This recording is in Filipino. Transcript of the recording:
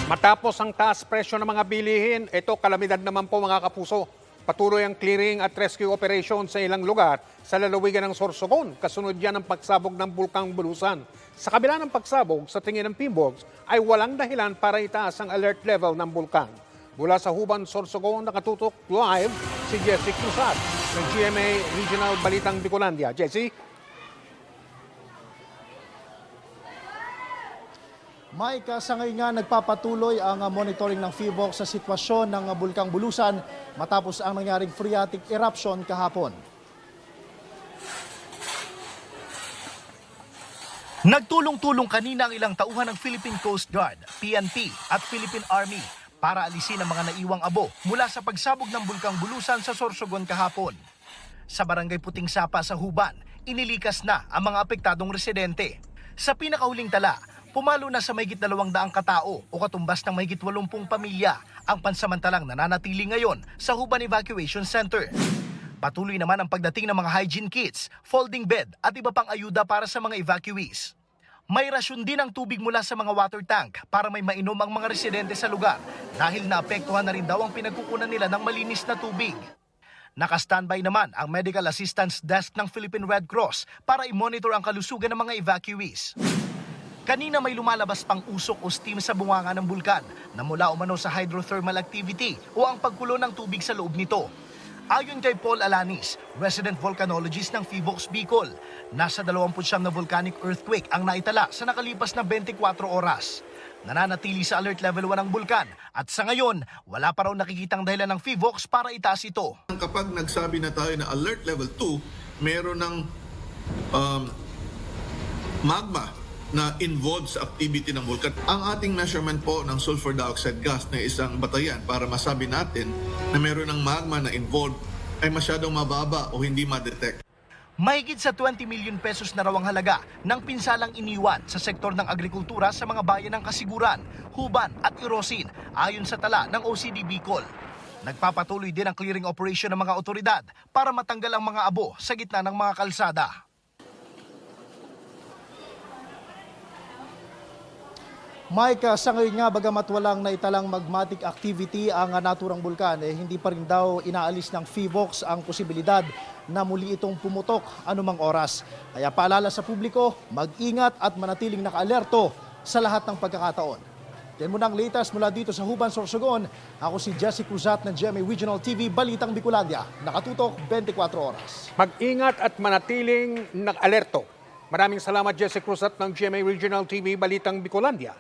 Matapos ang taas presyo ng mga bilihin, ito kalamidad naman po mga kapuso. Patuloy ang clearing at rescue operation sa ilang lugar sa lalawigan ng Sorsogon. Kasunod yan ang pagsabog ng Bulkang Bulusan. Sa kabila ng pagsabog, sa tingin ng PHIVOLCS, ay walang dahilan para itaas ang alert level ng bulkan. Mula sa Huban, Sorsogon, nakatutok live si Jessie Cruzat ng GMA Regional Balitang Bicolandia. Jessie? Mike, sa ngayon nga nagpapatuloy ang monitoring ng PHIVOLCS sa sitwasyon ng Bulkang Bulusan matapos ang nangyaring phreatic eruption kahapon. Nagtulong-tulong kanina ang ilang tauhan ng Philippine Coast Guard, PNP at Philippine Army para alisin ang mga naiwang abo mula sa pagsabog ng Bulkang Bulusan sa Sorsogon kahapon. Sa Barangay Puting Sapa sa Huban, inilikas na ang mga apektadong residente. Sa pinakahuling tala, pumalo na sa mahigit 200 katao o katumbas ng mahigit 80 pamilya ang pansamantalang nananatili ngayon sa Huban Evacuation Center. Patuloy naman ang pagdating ng mga hygiene kits, folding bed at iba pang ayuda para sa mga evacuees. May rasyon din ang tubig mula sa mga water tank para may mainom ang mga residente sa lugar dahil naapektuhan na rin daw ang pinagkukunan nila ng malinis na tubig. Naka-standby naman ang Medical Assistance Desk ng Philippine Red Cross para i-monitor ang kalusugan ng mga evacuees. Kanina may lumalabas pang usok o steam sa bunganga ng bulkan na mula umano sa hydrothermal activity o ang pagkulo ng tubig sa loob nito. Ayon kay Paul Alanis, resident volcanologist ng PHIVOLCS Bicol, nasa 29 na volcanic earthquake ang naitala sa nakalipas na 24 oras. Nananatili sa alert level 1 ang bulkan at sa ngayon, wala pa raw nakikitang dahilan ng PHIVOLCS para itaas ito. Kapag nagsabi na tayo na alert level 2, meron ng magma na involved sa activity ng vulkan. Ang ating measurement po ng sulfur dioxide gas na isang batayan para masabi natin na meron ng magma na involved ay masyadong mababa o hindi ma-detect. Mahigit sa 20 million pesos na raw ang halaga ng pinsalang iniwan sa sektor ng agrikultura sa mga bayan ng Kasiguran, Huban at Irosin ayon sa tala ng OCD Bicol. Nagpapatuloy din ang clearing operation ng mga otoridad para matanggal ang mga abo sa gitna ng mga kalsada. Mike, sa ngayon nga bagamat walang naitalang magmatic activity ang naturang bulkan, hindi pa rin daw inaalis ng PHIVOLCS ang posibilidad na muli itong pumutok anumang oras. Kaya paalala sa publiko, mag-ingat at manatiling naka-alerto sa lahat ng pagkakataon. Yan muna ang latest mula dito sa Huban, Sorsogon. Ako si Jessie Cruzat ng GMA Regional TV, Balitang Bicolandia. Nakatutok 24 oras. Mag-ingat at manatiling nag-alerto. Maraming salamat Jessie Cruzat ng GMA Regional TV, Balitang Bicolandia.